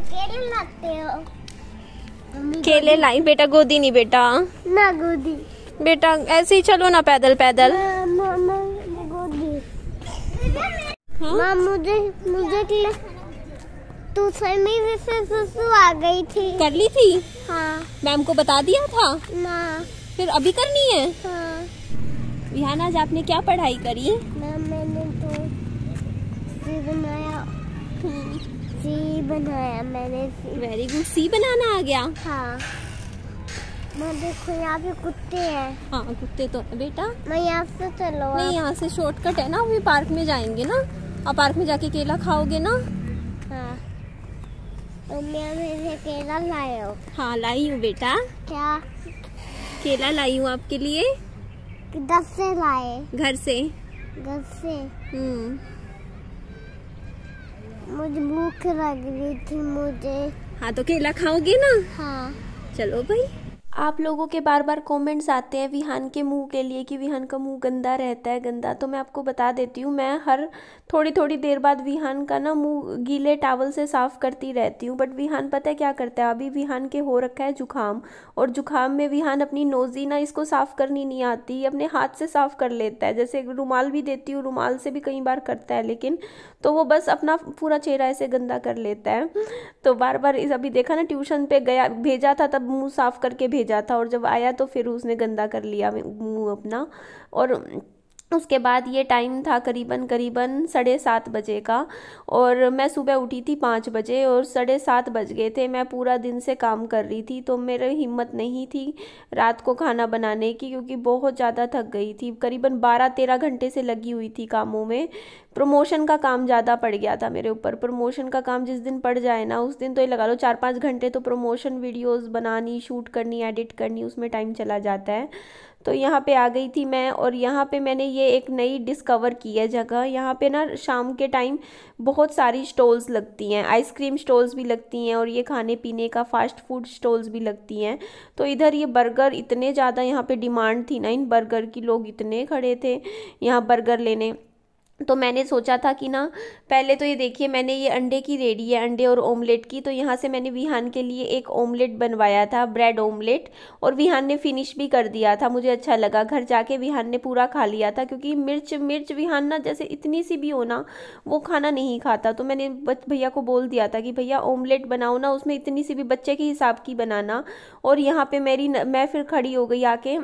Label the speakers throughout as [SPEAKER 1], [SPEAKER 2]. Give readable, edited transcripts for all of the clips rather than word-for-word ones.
[SPEAKER 1] केले लाते हो?
[SPEAKER 2] केले लाई बेटा, गोदी नहीं बेटा,
[SPEAKER 1] ना गोदी
[SPEAKER 2] बेटा ऐसे ही चलो ना पैदल पैदल।
[SPEAKER 1] गोदी
[SPEAKER 2] हाँ?
[SPEAKER 1] माँ मुझे ट्यूशन से सुसु आ गई थी।
[SPEAKER 2] कर ली थी?
[SPEAKER 1] हाँ।
[SPEAKER 2] मैम को बता दिया था?
[SPEAKER 1] ना।
[SPEAKER 2] फिर अभी करनी है?
[SPEAKER 1] हाँ।
[SPEAKER 2] विहान आज आपने क्या पढ़ाई करी?
[SPEAKER 1] मैंने तो सी बनाया। सी बनाया मैंने।
[SPEAKER 2] वेरी गुड, सी बनाना आ गया।
[SPEAKER 1] हाँ। मैं देखो यहाँ पे कुत्ते हैं।
[SPEAKER 2] हाँ कुत्ते तो है बेटा।
[SPEAKER 1] मैं यहाँ से चलो।
[SPEAKER 2] नहीं यहाँ से शॉर्टकट है ना, अभी पार्क में जाएंगे ना, और पार्क में जाके केला खाओगे ना।
[SPEAKER 1] हाँ। तो मेरे केला लाए हो?
[SPEAKER 2] हाँ लाई हूँ बेटा।
[SPEAKER 1] क्या?
[SPEAKER 2] केला लाई हूँ आपके लिए।
[SPEAKER 1] किधर से लाए?
[SPEAKER 2] घर से।
[SPEAKER 1] घर से? मुझे भूख लग रही थी मुझे।
[SPEAKER 2] हाँ तो केला खाओगे ना?
[SPEAKER 1] हाँ।
[SPEAKER 2] चलो भाई। आप लोगों के बार बार कमेंट्स आते हैं विहान के मुंह के लिए कि विहान का मुंह गंदा रहता है, गंदा। तो मैं आपको बता देती हूँ, मैं हर थोड़ी थोड़ी देर बाद विहान का ना मुंह गीले टॉवल से साफ़ करती रहती हूँ। बट विहान पता है क्या करता है, अभी विहान के हो रखा है जुकाम, और जुकाम में विहान अपनी नोज़ी ना इसको साफ़ करनी नहीं आती, अपने हाथ से साफ़ कर लेता है। जैसे रुमाल भी देती हूँ, रुमाल से भी कई बार करता है, लेकिन तो वो बस अपना पूरा चेहरा ऐसे गंदा कर लेता है। तो बार बार अभी देखा ना, ट्यूशन पे गया, भेजा था तब मुँह साफ़ करके भेजा था, और जब आया तो फिर उसने गंदा कर लिया मुंह अपना। और उसके बाद ये टाइम था करीबन 7:30 बजे का, और मैं सुबह उठी थी 5 बजे, और 7:30 बज गए थे। मैं पूरा दिन से काम कर रही थी, तो मेरे हिम्मत नहीं थी रात को खाना बनाने की, क्योंकि बहुत ज़्यादा थक गई थी। करीबन 12-13 घंटे से लगी हुई थी कामों में। प्रमोशन का काम ज़्यादा पड़ गया था मेरे ऊपर। प्रमोशन का काम जिस दिन पड़ जाए ना, उस दिन तो ये लगा लो 4-5 घंटे तो प्रमोशन वीडियोस बनानी, शूट करनी, एडिट करनी, उसमें टाइम चला जाता है। तो यहाँ पे आ गई थी मैं, और यहाँ पे मैंने ये एक नई डिस्कवर की है जगह। यहाँ पे ना शाम के टाइम बहुत सारी स्टॉल्स लगती हैं, आइसक्रीम स्टॉल्स भी लगती हैं, और ये खाने पीने का फास्ट फूड स्टॉल्स भी लगती हैं। तो इधर ये बर्गर, इतने ज़्यादा यहाँ पे डिमांड थी ना इन बर्गर की, लोग इतने खड़े थे यहाँ बर्गर लेने। तो मैंने सोचा था कि ना, पहले तो ये देखिए, मैंने ये अंडे की रेडी है, अंडे और ऑमलेट की। तो यहाँ से मैंने विहान के लिए एक ऑमलेट बनवाया था, ब्रेड ऑमलेट, और विहान ने फिनिश भी कर दिया था। मुझे अच्छा लगा, घर जाके विहान ने पूरा खा लिया था, क्योंकि मिर्च विहान ना जैसे इतनी सी भी हो ना, वो खाना नहीं खाता। तो मैंने भैया को बोल दिया था कि भैया ऑमलेट बनाओ ना, उसमें इतनी सी भी बच्चे के हिसाब की बनाना। और यहाँ पे मैं फिर खड़ी हो गई आके।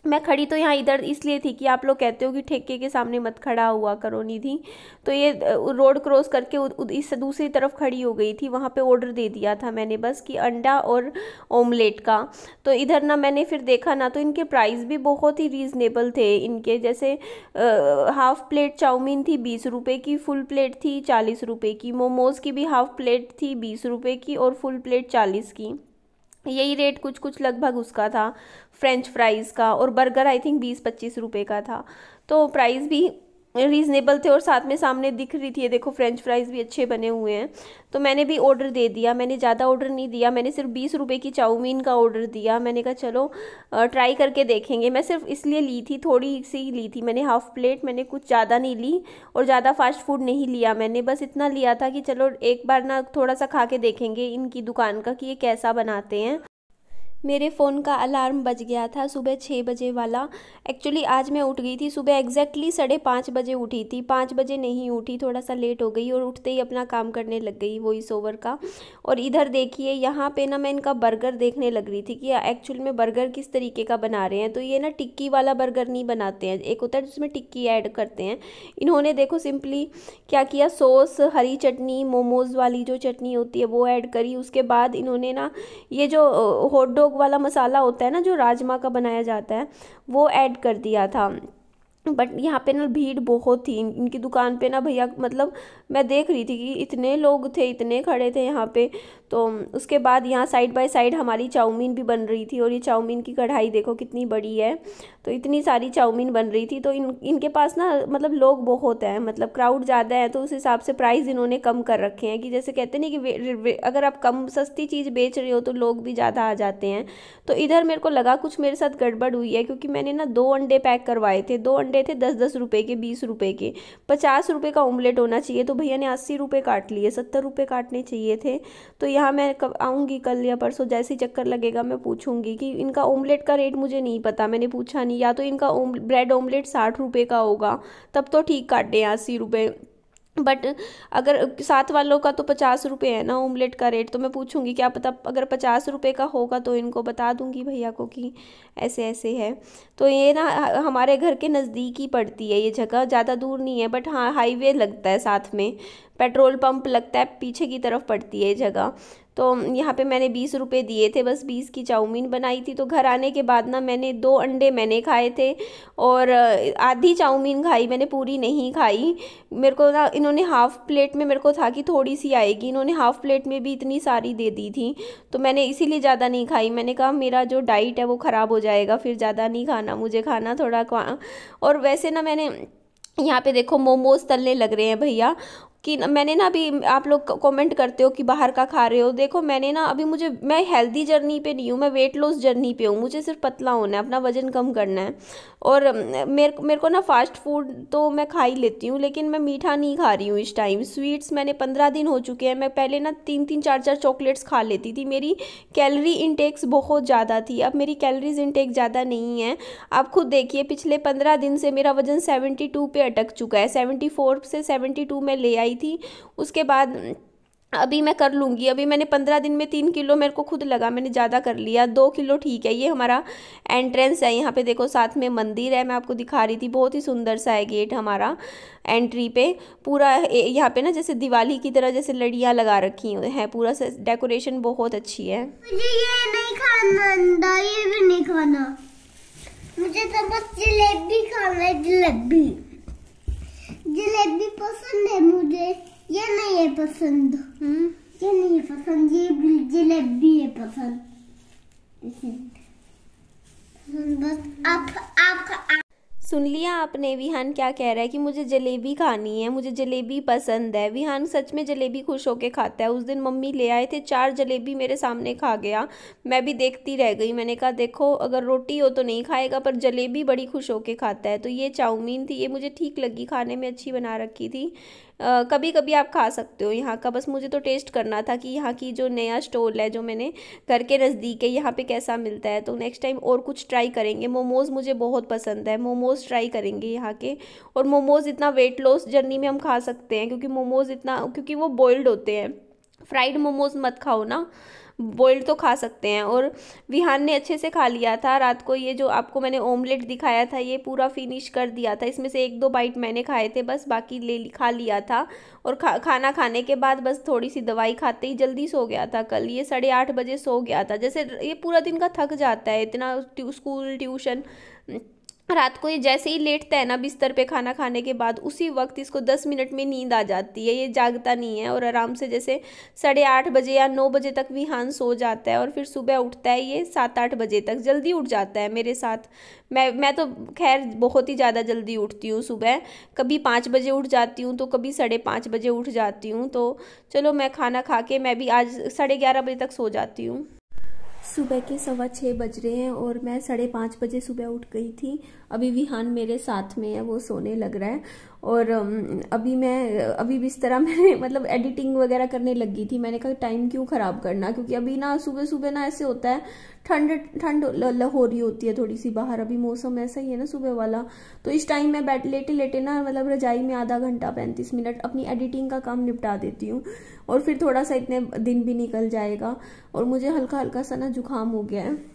[SPEAKER 2] मैं खड़ी तो यहाँ इधर इसलिए थी कि आप लोग कहते हो कि ठेके के सामने मत खड़ा हुआ करो निधि, तो ये रोड क्रॉस करके इस दूसरी तरफ खड़ी हो गई थी। वहाँ पे ऑर्डर दे दिया था मैंने बस कि अंडा और ऑमलेट का। तो इधर ना मैंने फिर देखा ना, तो इनके प्राइस भी बहुत ही रीज़नेबल थे इनके। जैसे हाफ़ प्लेट चाउमीन थी 20 रुपये की, फुल प्लेट थी 40 रुपये की, मोमोज़ की भी हाफ़ प्लेट थी 20 रुपये की, और फुल प्लेट 40 की। यही रेट कुछ लगभग उसका था फ्रेंच फ्राइज़ का, और बर्गर आई थिंक 20-25 रुपये का था। तो प्राइस भी रीज़नेबल थे, और साथ में सामने दिख रही थी, ये देखो फ्रेंच फ्राइज़ भी अच्छे बने हुए हैं। तो मैंने भी ऑर्डर दे दिया, मैंने ज़्यादा ऑर्डर नहीं दिया, मैंने सिर्फ 20 रुपये की चाउमीन का ऑर्डर दिया। मैंने कहा चलो ट्राई करके देखेंगे। मैं सिर्फ इसलिए ली थी, थोड़ी सी ली थी मैंने, हाफ़ प्लेट, मैंने कुछ ज़्यादा नहीं ली, और ज़्यादा फास्ट फूड नहीं लिया मैंने, बस इतना लिया था कि चलो एक बार ना थोड़ा सा खा के देखेंगे इनकी दुकान का कि ये कैसा बनाते हैं। मेरे फ़ोन का अलार्म बज गया था सुबह 6 बजे वाला। एक्चुअली आज मैं उठ गई थी सुबह एग्जैक्टली 5:30 बजे उठी थी, 5 बजे नहीं उठी, थोड़ा सा लेट हो गई, और उठते ही अपना काम करने लग गई वॉइस ओवर का। और इधर देखिए यहाँ पे ना मैं इनका बर्गर देखने लग रही थी कि एक्चुअल में बर्गर किस तरीके का बना रहे हैं। तो ये ना टिक्की वाला बर्गर नहीं बनाते हैं, एक होता है जिसमें टिक्की ऐड करते हैं। इन्होंने देखो सिंपली क्या किया, सॉस, हरी चटनी, मोमोज़ वाली जो चटनी होती है वो ऐड करी। उसके बाद इन्होंने ना ये जो हॉट डॉग वाला मसाला होता है ना, जो राजमा का बनाया जाता है, वो ऐड कर दिया था। बट यहाँ पे ना भीड़ बहुत थी इनकी दुकान पे ना भैया, मतलब मैं देख रही थी कि इतने लोग थे, इतने खड़े थे यहाँ पे। तो उसके बाद यहाँ साइड बाय साइड हमारी चाउमीन भी बन रही थी, और ये चाउमीन की कढ़ाई देखो कितनी बड़ी है। तो इतनी सारी चाउमीन बन रही थी। तो इनके पास ना मतलब लोग बहुत हैं, मतलब क्राउड ज़्यादा है, तो उस हिसाब से प्राइस इन्होंने कम कर रखे हैं कि जैसे कहते नहीं कि अगर आप कम सस्ती चीज़ बेच रहे हो तो लोग भी ज़्यादा आ जाते हैं। तो इधर मेरे को लगा कुछ मेरे साथ गड़बड़ हुई है, क्योंकि मैंने ना 2 अंडे पैक करवाए थे, 2 अंडे अंडे थे 10-10 रुपए के, 20 रुपए के। 50 रुपए का ऑमलेट होना चाहिए, तो भैया ने 80 रुपए काट लिए, 70 रुपए काटने चाहिए थे। तो यहाँ मैं कब आऊँगी, कल या परसों, जैसे ही चक्कर लगेगा मैं पूछूंगी कि इनका ऑमलेट का रेट मुझे नहीं पता, मैंने पूछा नहीं। या तो इनका ब्रेड ऑमलेट 60 रुपए का होगा, तब तो ठीक काटे 80 रुपए। बट अगर साथ वालों का तो 50 रुपये है ना ऑमलेट का रेट, तो मैं पूछूंगी, क्या पता अगर 50 रुपये का होगा तो इनको बता दूंगी भैया को कि ऐसे ऐसे है। तो ये ना हमारे घर के नज़दीक ही पड़ती है ये जगह, ज़्यादा दूर नहीं है, बट हाँ हाईवे लगता है साथ में, पेट्रोल पंप लगता है, पीछे की तरफ पड़ती है ये जगह। तो यहाँ पे मैंने 20 रुपये दिए थे, बस 20 की चाउमीन बनाई थी। तो घर आने के बाद ना मैंने 2 अंडे मैंने खाए थे और आधी चाउमीन खाई मैंने, पूरी नहीं खाई। मेरे को ना इन्होंने हाफ़ प्लेट में, मेरे को था कि थोड़ी सी आएगी, इन्होंने हाफ़ प्लेट में भी इतनी सारी दे दी थी, तो मैंने इसीलिए ज़्यादा नहीं खाई। मैंने कहा मेरा जो डाइट है वो ख़राब हो जाएगा, फिर ज़्यादा नहीं खाना, मुझे खाना थोड़ा। और वैसे ना मैंने यहाँ पे देखो मोमोज़ तलने लग रहे हैं भैया कि मैंने ना अभी, आप लोग कमेंट करते हो कि बाहर का खा रहे हो, देखो मैंने ना अभी, मैं हेल्दी जर्नी पे नहीं हूँ, मैं वेट लॉस जर्नी पे हूँ, मुझे सिर्फ पतला होना है, अपना वजन कम करना है। और मेरे को ना फास्ट फूड तो मैं खा ही लेती हूँ, लेकिन मैं मीठा नहीं खा रही हूँ इस टाइम। स्वीट्स मैंने 15 दिन हो चुके हैं, मैं पहले ना 3-3 4-4 चॉकलेट्स खा लेती थी, मेरी कैलोरी इंटेक्स बहुत ज़्यादा थी, अब मेरी कैलोरीज इंटेक ज़्यादा नहीं है। आप खुद देखिए पिछले 15 दिन से मेरा वजन 72 पे अटक चुका है, 74 से 72 में ले आई थी। उसके बाद अभी मैं कर लूँगी, अभी मैंने 15 दिन में 3 किलो मेरे को खुद लगा, मैंने ज़्यादा कर लिया, 2 किलो ठीक है। ये हमारा एंट्रेंस है, यहाँ पे देखो साथ में मंदिर है, मैं आपको दिखा रही थी, बहुत ही सुंदर सा है गेट हमारा एंट्री पे। पूरा यहाँ पे ना जैसे दिवाली की तरह जैसे लड़ियाँ लगा रखी हैं, पूरा डेकोरेशन बहुत अच्छी है।
[SPEAKER 1] मुझे ये नहीं खाना, अंडा ये भी नहीं खाना, मुझे तो बस जलेबी खाना है, जलेबी पसंद है मुझे, ये नहीं है पसंद। ये नहीं है पसंद, ये जलेबी है पसंद। बस आप
[SPEAKER 2] सुन लिया आपने, विहान क्या कह रहा है कि मुझे जलेबी खानी है, मुझे जलेबी पसंद है। विहान सच में जलेबी खुश होके खाता है। उस दिन मम्मी ले आए थे, 4 जलेबी मेरे सामने खा गया, मैं भी देखती रह गई। मैंने कहा देखो अगर रोटी हो तो नहीं खाएगा, पर जलेबी बड़ी खुश होके खाता है। तो ये चाउमीन थी, ये मुझे ठीक लगी, खाने में अच्छी बना रखी थी। कभी कभी आप खा सकते हो यहाँ का, बस मुझे तो टेस्ट करना था कि यहाँ की जो नया स्टॉल है जो मैंने घर के नज़दीक है, यहाँ पे कैसा मिलता है। तो नेक्स्ट टाइम और कुछ ट्राई करेंगे। मोमोज़ मुझे बहुत पसंद है, मोमोज़ ट्राई करेंगे यहाँ के। और मोमोज़ इतना वेट लॉस जर्नी में हम खा सकते हैं, क्योंकि मोमोज़ इतना, क्योंकि वो बॉइल्ड होते हैं, फ्राइड मोमोज़ मत खाओ ना, बॉइल्ड तो खा सकते हैं। और विहान ने अच्छे से खा लिया था रात को। ये जो आपको मैंने ऑमलेट दिखाया था, ये पूरा फिनिश कर दिया था, इसमें से 1-2 बाइट मैंने खाए थे बस, बाकी खा लिया था। और खाना खाने के बाद बस थोड़ी सी दवाई खाते ही जल्दी सो गया था कल। ये 8:30 बजे सो गया था, जैसे ये पूरा दिन का थक जाता है, इतना स्कूल ट्यूशन, रात को ये जैसे ही लेटता है ना बिस्तर पे खाना खाने के बाद, उसी वक्त इसको 10 मिनट में नींद आ जाती है, ये जागता नहीं है। और आराम से जैसे 8:30 बजे या 9 बजे तक विहान सो जाता है, और फिर सुबह उठता है ये 7-8 बजे तक, जल्दी उठ जाता है मेरे साथ। मैं तो खैर बहुत ही ज़्यादा जल्दी उठती हूँ सुबह, कभी 5 बजे उठ जाती हूँ, तो कभी 5:30 बजे उठ जाती हूँ। तो चलो मैं खाना खा के मैं भी आज 11:30 बजे तक सो जाती हूँ। सुबह के 6:15 बज रहे हैं और मैं 5:30 बजे सुबह उठ गई थी। अभी विहान मेरे साथ में है, वो सोने लग रहा है। और अभी बिस्तरा मैंने मतलब एडिटिंग वगैरह करने लगी थी। मैंने कहा टाइम क्यों ख़राब करना, क्योंकि अभी ना सुबह सुबह ना ऐसे होता है, ठंड हो रही होती है थोड़ी सी बाहर, अभी मौसम ऐसा ही है ना सुबह वाला। तो इस टाइम मैं लेटे लेटे ना मतलब रजाई में आधा घंटा 35 मिनट अपनी एडिटिंग का काम निपटा देती हूँ, और फिर थोड़ा सा इतने दिन भी निकल जाएगा। और मुझे हल्का हल्का सा ना जुकाम हो गया है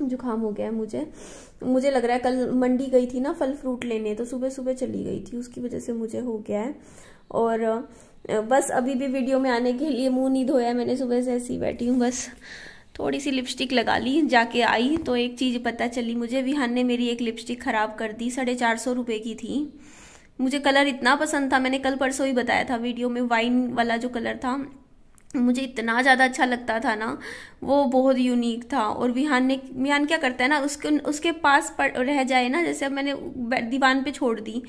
[SPEAKER 2] मुझे लग रहा है, कल मंडी गई थी ना फल फ्रूट लेने, तो सुबह सुबह चली गई थी, उसकी वजह से मुझे हो गया है। और बस अभी भी वीडियो में आने के लिए मुंह नहीं धोया मैंने, सुबह से ऐसी बैठी हूँ, बस थोड़ी सी लिपस्टिक लगा ली। जाके आई तो एक चीज़ पता चली मुझे, विहान ने मेरी एक लिपस्टिक ख़राब कर दी, 450 रुपये की थी। मुझे कलर इतना पसंद था, मैंने कल परसों ही बताया था वीडियो में, वाइन वाला जो कलर था मुझे इतना ज़्यादा अच्छा लगता था ना, वो बहुत यूनिक था। और विहान क्या करता है ना, उसके पास रह जाए ना, जैसे अब मैंने दीवान पे छोड़ दी,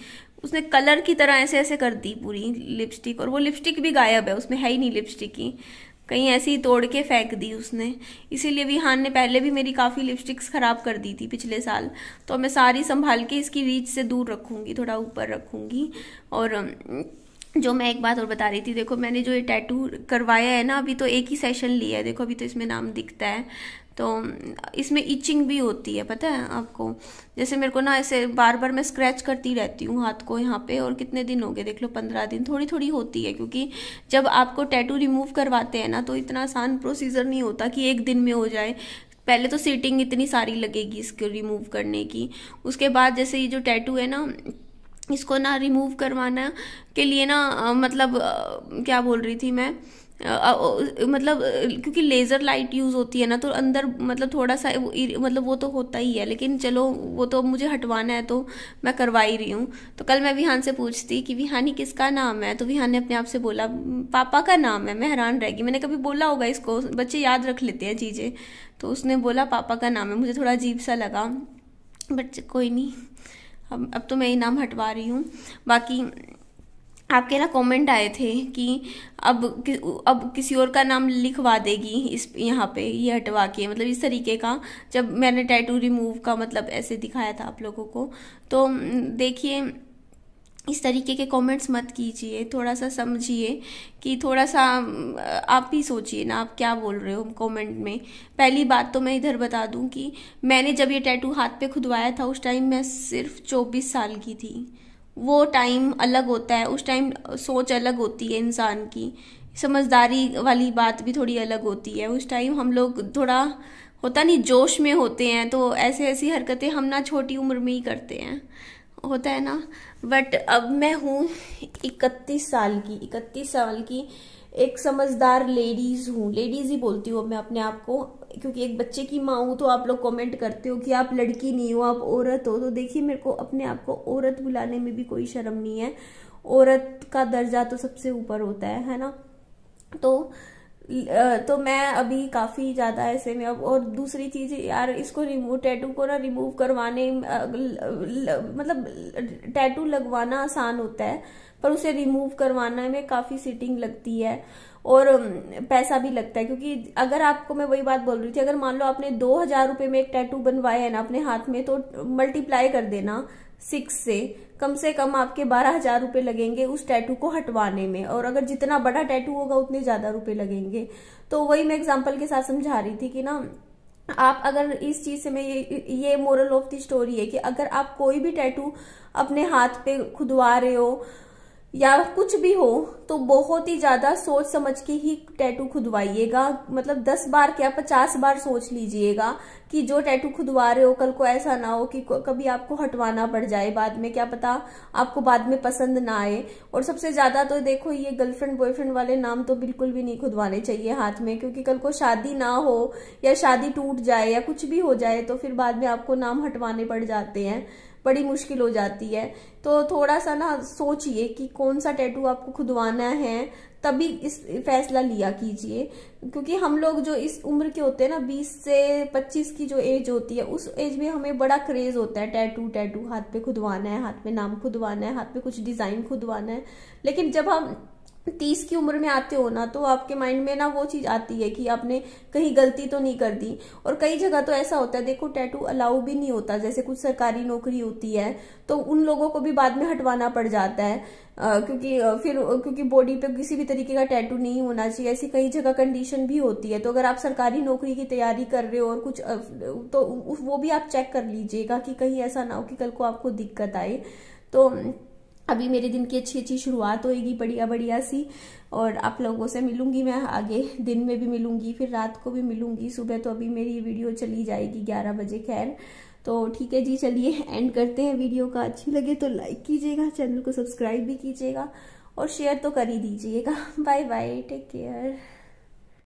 [SPEAKER 2] उसने कलर की तरह ऐसे ऐसे कर दी पूरी लिपस्टिक, और वो लिपस्टिक भी गायब है, उसमें है ही नहीं लिपस्टिक की। कहीं ऐसे ही तोड़ के फेंक दी उसने। इसीलिए विहान ने पहले भी मेरी काफ़ी लिपस्टिक्स ख़राब कर दी थी पिछले साल, तो मैं सारी संभाल के इसकी रीच से दूर रखूँगी, थोड़ा ऊपर रखूँगी। और जो मैं एक बात और बता रही थी, देखो मैंने जो ये टैटू करवाया है ना, अभी तो एक ही सेशन लिया है, देखो अभी तो इसमें नाम दिखता है, तो इसमें इचिंग भी होती है, पता है आपको। जैसे मेरे को ना ऐसे बार बार मैं स्क्रैच करती रहती हूँ हाथ को यहाँ पे, और कितने दिन हो गए देख लो, 15 दिन, थोड़ी थोड़ी होती है। क्योंकि जब आपको टैटू रिमूव करवाते हैं ना, तो इतना आसान प्रोसीजर नहीं होता कि एक दिन में हो जाए। पहले तो सीटिंग इतनी सारी लगेगी इसको रिमूव करने की, उसके बाद जैसे ये जो टैटू है ना, इसको ना रिमूव करवाना के लिए ना मतलब क्या बोल रही थी मैं, मतलब क्योंकि लेज़र लाइट यूज़ होती है ना, तो अंदर मतलब थोड़ा सा मतलब वो तो होता ही है, लेकिन चलो वो तो मुझे हटवाना है तो मैं करवा ही रही हूँ। तो कल मैं विहान से पूछती कि विहानी किसका नाम है, तो विहान ने अपने आप से बोला पापा का नाम है। मैं हैरान रह गई, मैंने कभी बोला होगा इसको, बच्चे याद रख लेते हैं चीज़ें, तो उसने बोला पापा का नाम है। मुझे थोड़ा अजीब सा लगा, बट कोई नहीं, अब तो मैं ये नाम हटवा रही हूँ। बाकी आपके ना कमेंट आए थे कि अब किसी और का नाम लिखवा देगी इस यहाँ पे, ये हटवा के, मतलब इस तरीके का, जब मैंने टैटू रिमूव का मतलब ऐसे दिखाया था आप लोगों को। तो देखिए इस तरीके के कमेंट्स मत कीजिए, थोड़ा सा समझिए कि थोड़ा सा आप ही सोचिए ना आप क्या बोल रहे हो कमेंट में। पहली बात तो मैं इधर बता दूं कि मैंने जब ये टैटू हाथ पे खुदवाया था, उस टाइम मैं सिर्फ 24 साल की थी। वो टाइम अलग होता है, उस टाइम सोच अलग होती है इंसान की, समझदारी वाली बात भी थोड़ी अलग होती है। उस टाइम हम लोग थोड़ा होता नहीं जोश में होते हैं, तो ऐसे ऐसी हरकतें हम ना छोटी उम्र में ही करते हैं, होता है ना। बट अब मैं हूँ 31 साल की एक समझदार लेडीज हूँ, लेडीज ही बोलती हूँ मैं अपने आप को, क्योंकि एक बच्चे की माँ हूँ। तो आप लोग कमेंट करते हो कि आप लड़की नहीं हो, आप औरत हो, तो देखिए मेरे को अपने आप को औरत बुलाने में भी कोई शर्म नहीं है। औरत का दर्जा तो सबसे ऊपर होता है ना। तो मैं अभी काफी ज्यादा ऐसे में अब, और दूसरी चीज यार, इसको टैटू को ना रिमूव करवाने मतलब टैटू लगवाना आसान होता है, पर उसे रिमूव करवाना में काफी सिटिंग लगती है और पैसा भी लगता है। क्योंकि अगर आपको, मैं वही बात बोल रही थी, अगर मान लो आपने 2000 रुपए में एक टैटू बनवाया है ना अपने हाथ में, तो मल्टीप्लाई कर देना 6 से कम आपके 12,000 रुपए लगेंगे उस टैटू को हटवाने में। और अगर जितना बड़ा टैटू होगा उतने ज्यादा रुपए लगेंगे। तो वही मैं एग्जांपल के साथ समझा रही थी कि ना, आप अगर इस चीज से, मैं ये मोरल ऑफ द स्टोरी है कि अगर आप कोई भी टैटू अपने हाथ पे खुदवा रहे हो या कुछ भी हो, तो बहुत ही ज्यादा सोच समझ के ही टैटू खुदवाइएगा। मतलब 10 बार क्या 50 बार सोच लीजिएगा कि जो टैटू खुदवा रहे हो कल को ऐसा ना हो कि कभी आपको हटवाना पड़ जाए बाद में, क्या पता आपको बाद में पसंद ना आए। और सबसे ज्यादा तो देखो, ये गर्लफ्रेंड बॉयफ्रेंड वाले नाम तो बिल्कुल भी नहीं खुदवाने चाहिए हाथ में, क्योंकि कल को शादी ना हो या शादी टूट जाए या कुछ भी हो जाए, तो फिर बाद में आपको नाम हटवाने पड़ जाते हैं, बड़ी मुश्किल हो जाती है। तो थोड़ा सा ना सोचिए कि कौन सा टैटू आपको खुदवाना है, तभी इस फैसला लिया कीजिए। क्योंकि हम लोग जो इस उम्र के होते हैं ना, 20 से 25 की जो एज होती है, उस एज में हमें बड़ा क्रेज होता है टैटू हाथ पे खुदवाना है, हाथ में नाम खुदवाना है, हाथ पे कुछ डिजाइन खुदवाना है। लेकिन जब हम 30 की उम्र में आते हो ना, तो आपके माइंड में ना वो चीज आती है कि आपने कहीं गलती तो नहीं कर दी। और कई जगह तो ऐसा होता है, देखो टैटू अलाउ भी नहीं होता, जैसे कुछ सरकारी नौकरी होती है तो उन लोगों को भी बाद में हटवाना पड़ जाता है, क्योंकि बॉडी पे किसी भी तरीके का टैटू नहीं होना चाहिए। ऐसी कई जगह कंडीशन भी होती है। तो अगर आप सरकारी नौकरी की तैयारी कर रहे हो और कुछ, तो वो भी आप चेक कर लीजिएगा कि कहीं ऐसा ना हो कि कल को आपको दिक्कत आए। तो अभी मेरे दिन की अच्छी शुरुआत होएगी, बढ़िया सी। और आप लोगों से मिलूंगी मैं आगे, दिन में भी मिलूंगी, फिर रात को भी मिलूंगी। सुबह तो अभी मेरी ये वीडियो चली जाएगी 11 बजे। खैर तो ठीक है जी, चलिए एंड करते हैं वीडियो का। अच्छी लगे तो लाइक कीजिएगा, चैनल को सब्सक्राइब भी कीजिएगा और शेयर तो कर ही दीजिएगा। Bye bye, take care.